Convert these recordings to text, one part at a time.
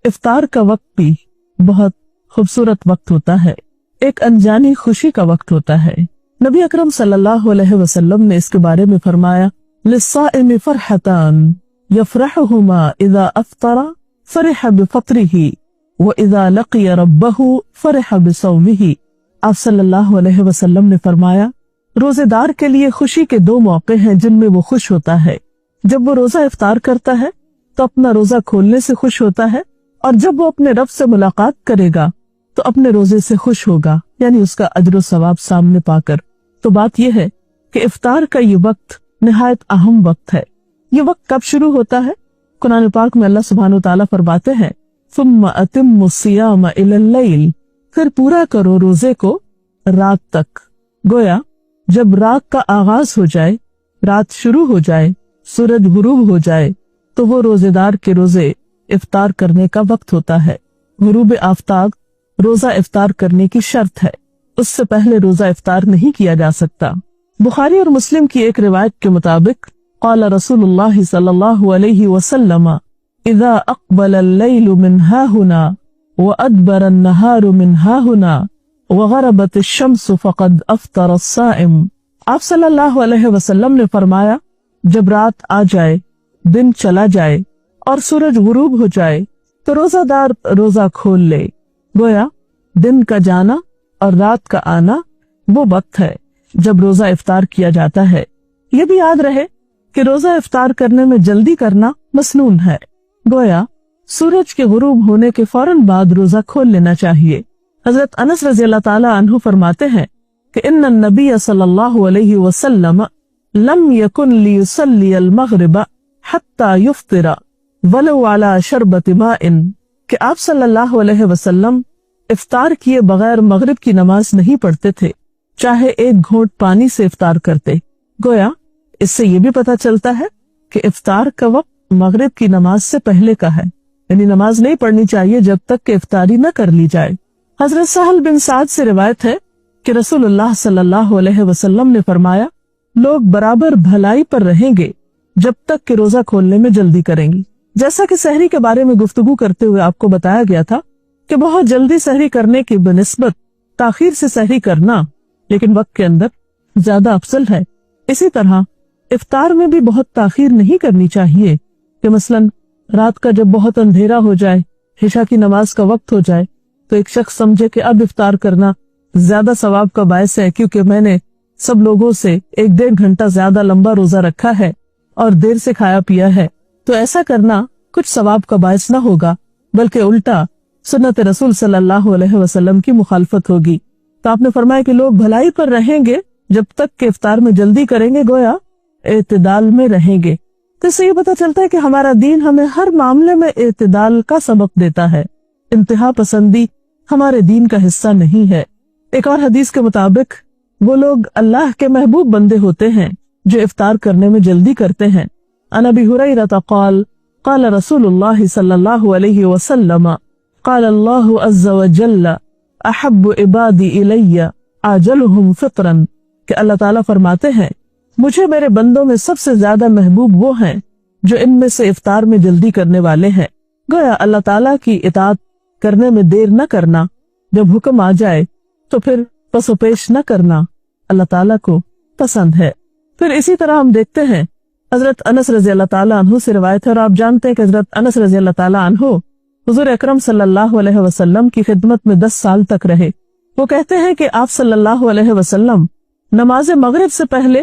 इफ्तार का वक्त भी बहुत खूबसूरत वक्त होता है, एक अनजानी खुशी का वक्त होता है। नबी अकरम सल्लल्लाहु अलैहि वसल्लम ने इसके बारे में फरमाया, लिस्साइमी फरहतान यफरहुमा इज़ा अफ्तरा फरिह बिफत्रिही व इज़ा लक़िया रब्बहु फरिह बिसौमिही। आप सल्लल्लाहु अलैहि वसल्लम ने फरमाया, रोजेदार के लिए खुशी के दो मौके हैं जिनमें वो खुश होता है। जब वो रोजा इफ्तार करता है तो अपना रोजा खोलने से खुश होता है, और जब वो अपने रब से मुलाकात करेगा तो अपने रोजे से खुश होगा, यानी उसका अजर सवाब सामने पाकर। तो बात यह है कि इफ्तार का ये वक्त निहायत अहम वक्त है। ये वक्त कब शुरू होता है? कुरान पाक में अल्लाह सुब्हानहू तआला फरमाते हैं, सुम्मा अतिम्मु सियाम इलल लैल, फिर पूरा करो रोजे को रात तक। गोया जब रात का आगाज हो जाए, रात शुरू हो जाए, सूरज गुरूब हो जाए, तो वो रोजेदार के रोजे इफ्तार करने का वक्त होता है। गुरूब आफ्ताब रोजा इफ्तार करने की शर्त है, उससे पहले रोजा इफ्तार नहीं किया जा सकता। बुखारी और मुस्लिम की एक रिवायत के मुताबिक क़ाला रसूलुल्लाह सल्लल्लाहु अलैहि वसल्लम, इज़ा अक़बल अल-लैलु मिन हाहुना व अदबर अन-नहारु मिन हाहुना व ग़रबत अश-शम्सु फ़क़द अफ़्तर अस-साइम। आप सल्लल्लाहु अलैहि वसल्लम ने फरमाया, जब रात आ जाए, दिन चला जाए और सूरज गुरूब हो जाए तो रोजादार रोजा खोल ले। गोया दिन का जाना और रात का आना वो वक्त है जब रोजा इफ्तार किया जाता है। ये भी याद रहे कि रोजा इफ्तार करने में जल्दी करना मसनून है। गोया सूरज के गुरूब होने के फौरन बाद रोजा खोल लेना चाहिए। हजरत अनस रज़ियल्लाहु ताला अन्हु फरमाते हैं कि इन्ना नबी सल्लल्लाहु अलैहि वसल्लम लम यकुन लियुसल्ली अल-मग़रिब हत्ता युफ्तिरा वलो अला शरबत माइन, कि आप सल्लल्लाहु अलैहि वसल्लम इफ्तार किए बगैर मगरिब की नमाज नहीं पढ़ते थे, चाहे एक घूंट पानी से इफ्तार करते। गोया इससे ये भी पता चलता है कि इफ्तार का वक्त मगरिब की नमाज से पहले का है, यानी नमाज नहीं पढ़नी चाहिए जब तक कि इफ्तारी न कर ली जाए। हजरत सहल बिन साद से रिवायत है कि रसूलुल्लाह सल्लल्लाहु अलैहि वसल्लम ने फरमाया, लोग बराबर भलाई पर रहेंगे जब तक कि रोजा खोलने में जल्दी करेंगे। जैसा कि सहरी के बारे में गुफ्तगू करते हुए आपको बताया गया था कि बहुत जल्दी सहरी करने की बनिस्बत ताखीर से सहरी करना लेकिन वक्त के अंदर ज्यादा अफसल है। इसी तरह इफ्तार में भी बहुत ताखीर नहीं करनी चाहिए कि मसलन रात का जब बहुत अंधेरा हो जाए, इशा की नमाज का वक्त हो जाए, तो एक शख्स समझे कि अब इफ्तार करना ज्यादा सवाब का बायस है क्योंकि मैंने सब लोगों से 1-1.5 घंटा ज्यादा लंबा रोजा रखा है और देर से खाया पिया है। तो ऐसा करना कुछ सवाब का बायस न होगा, बल्कि उल्टा सुन्नत रसूल सल्लल्लाहु अलैहि वसल्लम की मुखालफत होगी। तो आपने फरमाया कि लोग भलाई पर रहेंगे जब तक कि इफ्तार में जल्दी करेंगे, गोया एतदाल में रहेंगे। तो इससे ये पता चलता है कि हमारा दीन हमें हर मामले में एतदाल का सबक देता है। इंतहा पसंदी हमारे दीन का हिस्सा नहीं है। एक और हदीस के मुताबिक वो लोग अल्लाह के महबूब बंदे होते हैं जो इफ्तार करने में जल्दी करते हैं। अन अबी हुरैरा क़ाल क़ाल रसूलुल्लाह सल्लल्लाहु अलैहि वसल्लम क़ाल अल्लाहु अज़्ज़ व जल्ल अहब्बु इबादी इलैया आजलुहुम फ़ित्रन, कि अल्लाह ताला फरमाते हैं, मुझे मेरे बंदों में सबसे ज्यादा महबूब वो हैं जो इनमें से इफ्तार में जल्दी करने वाले हैं। गोया अल्लाह ताला की इताअत करने में देर न करना, जब हुक्म आ जाए तो फिर पसोपेश न करना अल्लाह ताला को पसंद है। फिर इसी तरह हम देखते हैं हजरत अनस रज़ियल्लाहु ताला अन्हु से रिवायत है, और आप जानते हैं कि हजरत अनस रज़ियल्लाहु ताला अन्हु हुजूर अकरम सल्लल्लाहु अलैहि वसल्लम की खिदमत में 10 साल तक रहे। वो कहते हैं कि आप सल्लल्लाहु अलैहि वसल्लम नमाज मगरिब से पहले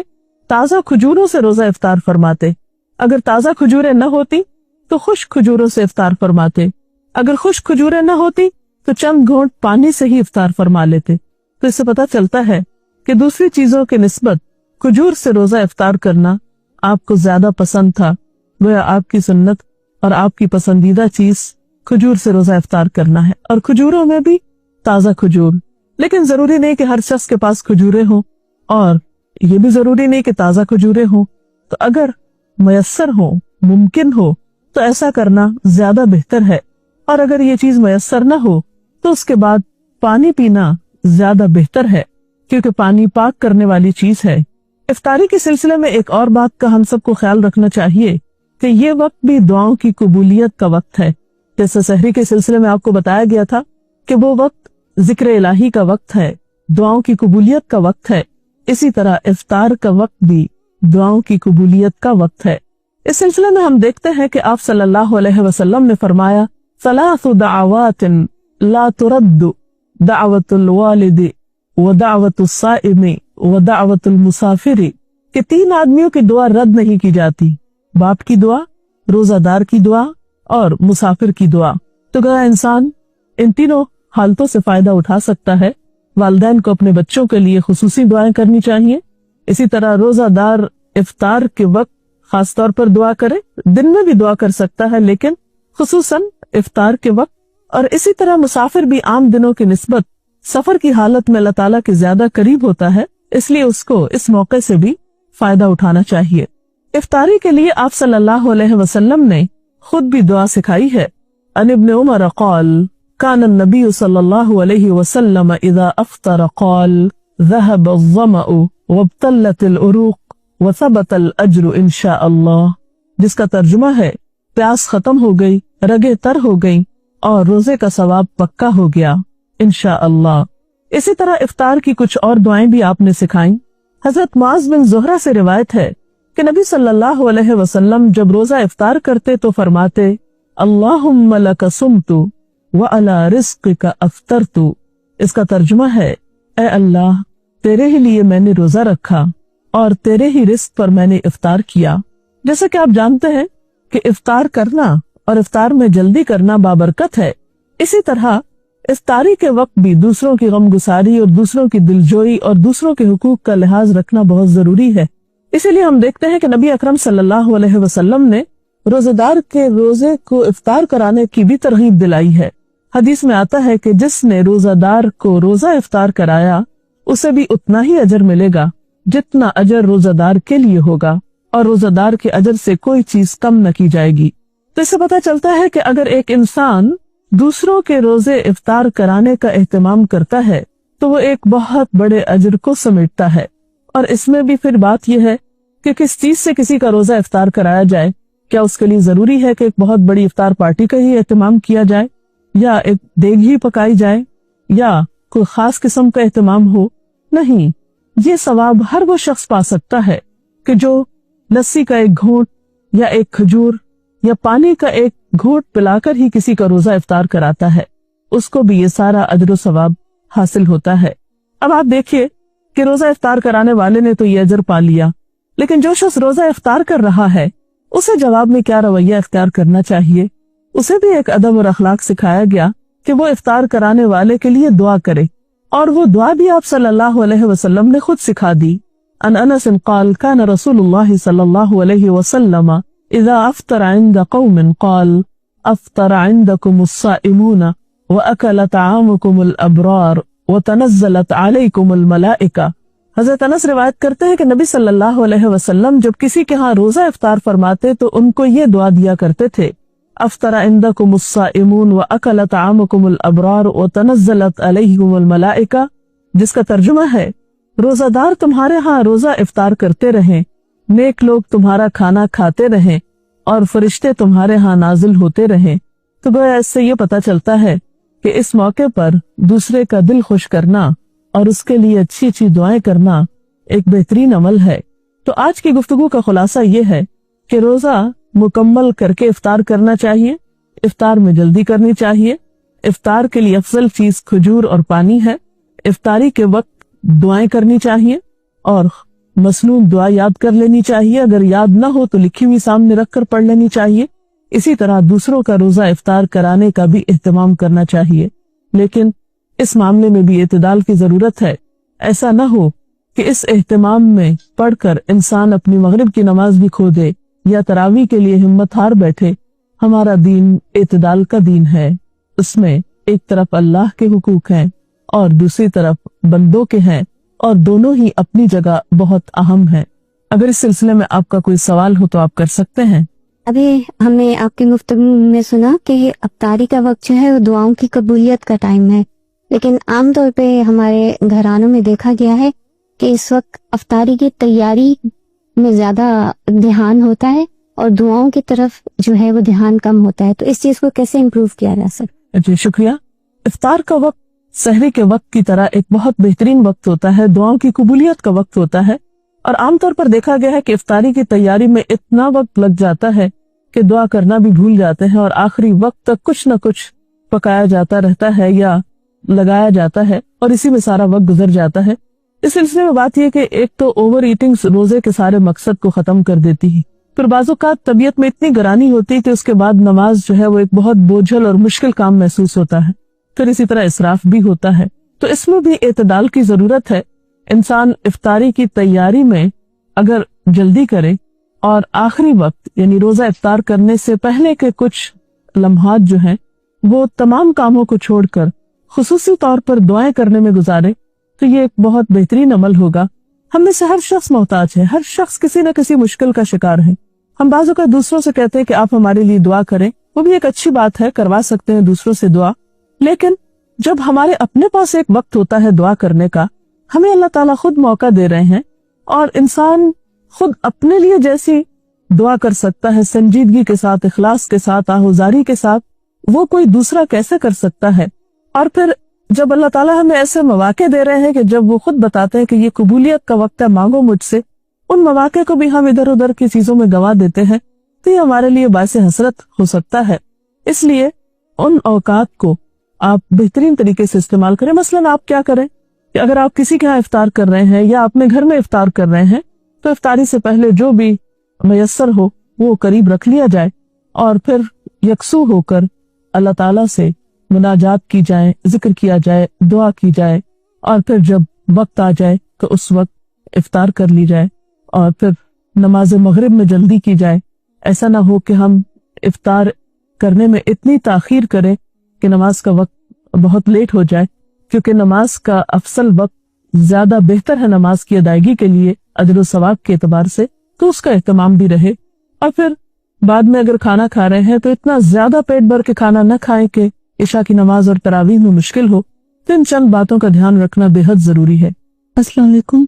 ताजा खजूरों से रोजा इफ्तार फरमाते। अगर ताजा खजूरें न होती तो खुश्क खजूरों से इफ्तार फरमाते। अगर खुश्क खजूरें न होती तो चंद घूंट पानी से ही इफ्तार फरमा लेते। तो इससे पता चलता है कि दूसरी चीजों के निस्बत खजूर से रोजा इफ्तार करना आपको ज्यादा पसंद था। वह आपकी सुन्नत और आपकी पसंदीदा चीज खजूर से रोजा इफ्तार करना है, और खजूरों में भी ताजा खजूर। लेकिन जरूरी नहीं कि हर शख्स के पास खजूरें हों, और ये भी जरूरी नहीं कि ताजा खजूरें हों। तो अगर मयस्सर हो, मुमकिन हो, तो ऐसा करना ज्यादा बेहतर है। और अगर ये चीज मयस्सर न हो तो उसके बाद पानी पीना ज्यादा बेहतर है, क्योंकि पानी पाक करने वाली चीज है। इफ्तारी के सिलसिले में एक और बात का हम सबको ख्याल रखना चाहिए कि ये वक्त भी दुआओं की कबूलियत का वक्त है। जैसे सहरी के सिलसिले में आपको बताया गया था कि वो वक्त जिक्र इलाही का वक्त है, दुआओं की कबूलियत का वक्त है, इसी तरह इफ्तार का वक्त भी दुआओं की कबूलियत का वक्त है। इस सिलसिले में हम देखते हैं कि आप सल्लल्लाहु अलैहि वसल्लम ने फरमाया, सलासु दअवातिन ला तुरद्दु दअवतुल वालिदी व दअवतुस साइमी व दअवतुल मुसाफिरी, कि 3 आदमियों की दुआ रद्द नहीं की जाती, बाप की दुआ, रोजादार की दुआ और मुसाफिर की दुआ। तो गया इंसान इन तीनों हालतों से फायदा उठा सकता है। वालिदैन को अपने बच्चों के लिए खुसूसी दुआएं करनी चाहिए। इसी तरह रोजादार इफ्तार के वक्त खास तौर पर दुआ करे, दिन में भी दुआ कर सकता है लेकिन खुसूसन इफ्तार के वक्त। और इसी तरह मुसाफिर भी आम दिनों की निस्बत सफर की हालत में अल्लाह ताला के ज्यादा करीब होता है, इसलिए उसको इस मौके से भी फायदा उठाना चाहिए। इफ्तारी के लिए आप सल्लल्लाहु अलैहि वसल्लम ने खुद भी दुआ सिखाई है। अन इब्न उमर क़ाल कान नबी सल्लल्लाहु अलैहि वसल्लम इज़ा अफ्तर क़ाल ज़हब अज़्ज़मअ वब्तल्लत अल-उरूक़ व सबत अल-अज्र इंशाअल्लाह, जिसका तर्जुमा है प्यास खत्म हो गई, रगे तर हो गई और रोजे का सवाब पक्का हो गया इंशाअल्लाह। इसी तरह इफ्तार की कुछ और दुआएं भी आपने सिखाई। हजरत मुआज़ बिन ज़ुहरा से रिवायत है कि नबी सल्लल्लाहु अलैहि वसल्लम जब रोजा इफ्तार करते तो फरमाते, अल्लाहुम्मा लका सुम्तु व अला रिज़्क़िका अफ्तरतु। इसका तर्जुमा है, ए अल्लाह, तेरे ही लिए मैंने रोजा रखा और तेरे ही रिस्क पर मैंने इफ्तार किया। जैसे कि आप जानते हैं कि इफ्तार करना और इफ्तार में जल्दी करना बाबरकत है, इसी तरह इफ्तारी के वक्त भी दूसरों की गमगुसारी और दूसरों की दिलजोई और दूसरों के हुकूक का लिहाज रखना बहुत जरूरी है। इसीलिए हम देखते हैं कि नबी अकरम सल्लल्लाहु अलैहि वसल्लम ने रोजेदार के रोजे को इफ्तार कराने की भी तरगीब दिलाई है। हदीस में आता है कि जिसने रोजादार को रोजा इफ्तार कराया उसे भी उतना ही अजर मिलेगा जितना अजर रोजादार के लिए होगा, और रोजादार के अजर से कोई चीज कम न की जाएगी। तो इससे पता चलता है कि अगर एक इंसान दूसरों के रोजे इफ्तार कराने का एहतमाम करता है तो वो एक बहुत बड़े अजर को समेटता है। और इसमें भी फिर बात यह है कि किस चीज से किसी का रोजा इफ्तार कराया जाए। क्या उसके लिए जरूरी है कि एक बहुत बड़ी इफ्तार पार्टी का ही एहतमाम किया जाए, या एक देग ही पकाई जाए, या कोई खास किस्म का एहतमाम हो? नहीं, ये सवाब हर वो शख्स पा सकता है कि जो लस्सी का एक घूंट या एक खजूर या पानी का एक घूंट पिलाकर ही किसी का रोजा इफ्तार कराता है, उसको भी ये सारा अजर सवाब हासिल होता है। अब आप देखिए कि रोजा इफ्तार कराने वाले ने तो ये अजर पा लिया, लेकिन जो शख्स रोजा इफ्तार कर रहा है उसे जवाब में क्या रवैया इख्तियार करना चाहिए। उसे भी एक अदब और अखलाक सिखाया गया कि वो इफ्तार कराने वाले के लिए दुआ करे, और वो दुआ भी आप सल्लल्लाहु अलैहि वसल्लम ने खुद सिखा दी। अन अनस क़ाल कान रसूलुल्लाह सल्लल्लाहु अलैहि वसल्लम इज़ा अफ्तरा इंद क़ौमिन क़ाल अफ्तरा इंदकुमुस साइमून व अकल तआमुकुमुल अबरार व तनज़्ज़लत अलैकुमुल मलाइका। हज़रत अनस रिवायत करते हैं कि नबी सल्लल्लाहु अलैहि वसल्लम जब किसी के यहाँ रोजा इफ्तार फरमाते तो उनको ये दुआ दिया करते थे, अफ्तरा इंदकुमुस साइमून व अकल तआमुकुमुल अबरार व तनज़्ज़लत अलैकुमुल मलाइका, जिसका तर्जुमा है, रोजादार तुम्हारे यहाँ रोजा इफ्तार करते रहें, नेक लोग तुम्हारा खाना खाते रहें और फरिश्ते तुम्हारे यहाँ नाजिल होते रहें। तो गोया इससे ये पता चलता है कि इस मौके पर दूसरे का दिल खुश करना और उसके लिए अच्छी अच्छी दुआएं करना एक बेहतरीन अमल है। तो आज की गुफ्तगू का खुलासा ये है कि रोजा मुकम्मल करके इफ्तार करना चाहिए, इफ्तार में जल्दी करनी चाहिए। इफ्तार के लिए अफजल चीज खजूर और पानी है। इफ्तारी के वक्त दुआएं करनी चाहिए और मसनून दुआ याद कर लेनी चाहिए, अगर याद ना हो तो लिखी हुई सामने रखकर पढ़ लेनी चाहिए। इसी तरह दूसरों का रोजा इफ्तार कराने का भी एहतमाम करना चाहिए, लेकिन इस मामले में भी इत्तेदाल की जरूरत है। ऐसा न हो कि इस एहतमाम में पढ़कर इंसान अपनी मगरिब की नमाज भी खो दे या तरावी के लिए हिम्मत हार बैठे। हमारा दीन इत्तेदाल का दीन है, उसमें एक तरफ अल्लाह के हुकूक हैं और दूसरी तरफ बंदों के हैं, और दोनों ही अपनी जगह बहुत अहम है। अगर इस सिलसिले में आपका कोई सवाल हो तो आप कर सकते हैं। अभी हमने आपकी गुफ्तगू में सुना कि इफ्तारी का वक्त जो है वो दुआओं की कबूलियत का टाइम है, लेकिन आमतौर पे हमारे घरानों में देखा गया है कि इस वक्त इफ्तारी की तैयारी में ज्यादा ध्यान होता है اور دعاؤں کی طرف جو ہے وہ دھیان کم ہوتا ہے، تو اس چیز کو کیسے امپروو کیا جا سکتا؟ جی شکریہ. افطار کا وقت سحری کے وقت کی طرح ایک بہت بہترین وقت ہوتا ہے، دعاؤں کی قبولیت کا وقت ہوتا ہے، اور عام طور پر دیکھا گیا ہے کہ افطاری کی تیاری میں اتنا وقت لگ جاتا ہے کہ دعا کرنا بھی بھول جاتے ہیں، اور آخری وقت تک کچھ نہ کچھ پکایا جاتا رہتا ہے یا لگایا جاتا ہے، اور اسی میں سارا وقت گزر جاتا ہے. اس سلسلے میں بات یہ کہ ایک تو اوور ایٹنگ روزے کے سارے مقصد کو ختم کر دیتی ہے، پھر بعض اوقات طبیعت میں اتنی گرانی ہوتی ہے کہ اس کے بعد نماز جو ہے وہ ایک بہت بوجھل اور مشکل کام محسوس ہوتا ہے، پھر اسی طرح اسراف بھی ہوتا ہے. تو اس میں بھی اعتدال کی ضرورت ہے. انسان افطاری کی تیاری میں اگر جلدی کرے اور آخری وقت یعنی روزہ افطار کرنے سے پہلے کے کچھ لمحات جو ہیں وہ تمام کاموں کو چھوڑ کر خصوصی طور پر دعائیں کرنے میں گزارے تو یہ ایک بہت بہترین عمل ہوگا. ہم میں سے ہر شخص محتاج ہے، ہر شخص کسی نہ کسی مشکل کا شکار ہے. ہم بعض اوقات دوسروں سے کہتے ہیں کہ آپ ہمارے لیے دعا کریں، وہ بھی ایک اچھی بات ہے، کروا سکتے ہیں دوسروں سے دعا، لیکن جب ہمارے اپنے پاس ایک وقت ہوتا ہے دعا کرنے کا، ہمیں اللہ تعالیٰ خود موقع دے رہے ہیں، اور انسان خود اپنے لیے جیسی دعا کر سکتا ہے سنجیدگی کے ساتھ، اخلاص کے ساتھ، آہوزاری کے ساتھ، وہ کوئی دوسرا کیسے کر سکتا ہے. اور پھر جب اللہ تعالیٰ ہمیں ایسے مواقع دے رہے ہیں کہ جب وہ خود بتاتے ہیں کہ یہ قبولیت کا وقت ہے، مانگو مجھ سے، ان مواقع کو بھی ہم ادھر ادھر کی چیزوں میں گنوا دیتے ہیں، تو یہ ہمارے لیے باعث حسرت ہو سکتا ہے. اس لیے ان اوقات کو آپ بہترین طریقے سے استعمال کریں. مثلاً آپ کیا کریں کہ اگر آپ کسی کے ہاں افطار کر رہے ہیں یا اپنے گھر میں افطار کر رہے ہیں تو افطاری سے پہلے جو بھی میسر ہو وہ قریب رکھ لیا جائے، اور پھر یکسو ہو کر اللہ تعالیٰ سے مناجات کی جائے، ذکر کیا جائے، دعا کی جائے، اور پھر جب وقت آ جائے تو اس وقت افطار کر لی جائے، اور پھر نماز مغرب میں جلدی کی جائے. ایسا نہ ہو کہ ہم افطار کرنے میں اتنی تاخیر کریں کہ نماز کا وقت بہت لیٹ ہو جائے، کیونکہ نماز کا افضل وقت زیادہ بہتر ہے نماز کی ادائیگی کے لیے اجر و ثواب کے اعتبار سے، تو اس کا اہتمام بھی رہے. اور پھر بعد میں اگر کھانا کھا رہے ہیں تو اتنا زیادہ پیٹ بھر کے کھانا نہ کھائیں کہ عشاء کی نماز اور تراویح میں مشکل ہو. تو ان چند باتوں کا دھیان رکھنا بے حد ضروری ہے. السلام علیکم.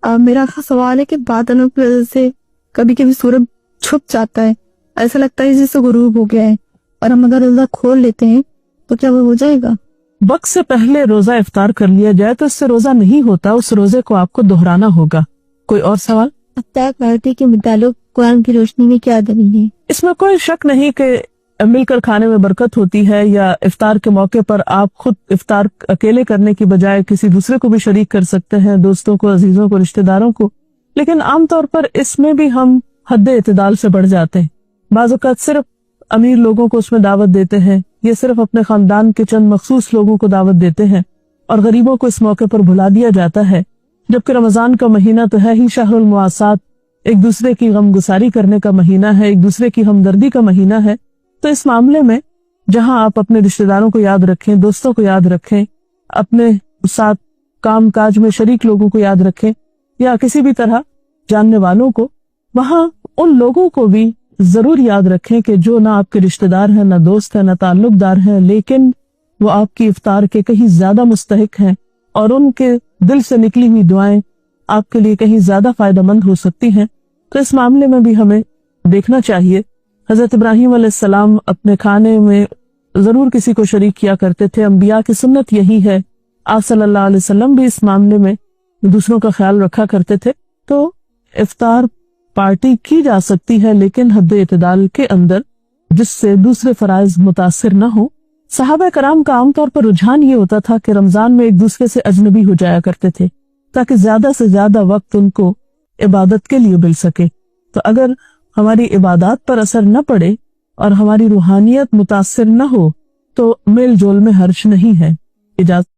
میرا سوال ہے کہ بادلوں کی وجہ سے کبھی کبھی سورج چھپ جاتا ہے، ایسا لگتا ہے جیسے غروب ہو گیا ہے، اور ہم اگر روزہ کھول لیتے ہیں تو کیا وہ ہو جائے گا؟ وقت سے پہلے روزہ افطار کر لیا جائے تو اس سے روزہ نہیں ہوتا، اس روزے کو آپ کو دہرانا ہوگا. کوئی اور سوال؟ افطار پارٹی کے متعلق قرآن کی روشنی میں کیا دلیل ہے؟ اس میں کوئی شک نہیں کہ مل کر کھانے میں برکت ہوتی ہے، یا افطار کے موقع پر آپ خود افطار اکیلے کرنے کی بجائے کسی دوسرے کو بھی شریک کر سکتے ہیں، دوستوں کو، عزیزوں کو، رشتہ داروں کو. لیکن عام طور پر اس میں بھی ہم حد اعتدال سے بڑھ جاتے ہیں. بعض اوقات صرف امیر لوگوں کو اس میں دعوت دیتے ہیں، یا صرف اپنے خاندان کے چند مخصوص لوگوں کو دعوت دیتے ہیں، اور غریبوں کو اس موقع پر بھلا دیا جاتا ہے. جبکہ رمضان کا مہینہ تو ہے ہی شہر المواسات، ایک دوسرے کی غم گساری کرنے کا مہینہ ہے، ایک دوسرے کی ہمدردی کا مہینہ ہے. تو اس معاملے میں جہاں آپ اپنے رشتہ داروں کو یاد رکھیں، دوستوں کو یاد رکھیں، اپنے ساتھ کام کاج میں شریک لوگوں کو یاد رکھیں، یا کسی بھی طرح جاننے والوں کو، وہاں ان لوگوں کو بھی ضرور یاد رکھیں کہ جو نہ آپ کے رشتہ دار ہیں، نہ دوست ہیں، نہ تعلق دار ہیں، لیکن وہ آپ کی افطار کے کہیں زیادہ مستحق ہیں، اور ان کے دل سے نکلی ہوئی دعائیں آپ کے لیے کہیں زیادہ فائدہ مند ہو سکتی ہیں. تو اس معاملے میں بھی ہمیں دیکھنا چاہیے. حضرت ابراہیم علیہ السلام اپنے کھانے میں ضرور کسی کو شریک کیا کرتے تھے، انبیاء کی سنت یہی ہے. آپ صلی اللہ علیہ وسلم بھی اس معاملے میں دوسروں کا خیال رکھا کرتے تھے. تو افطار پارٹی کی جا سکتی ہے، لیکن حد اعتدال کے اندر، جس سے دوسرے فرائض متاثر نہ ہو. صحابہ کرام کا عام طور پر رجحان یہ ہوتا تھا کہ رمضان میں ایک دوسرے سے اجنبی ہو جایا کرتے تھے تاکہ زیادہ سے زیادہ وقت ان کو عبادت کے لیے مل سکے. تو اگر ہماری عبادات پر اثر نہ پڑے اور ہماری روحانیت متاثر نہ ہو تو میل جول میں حرج نہیں ہے. اجازت.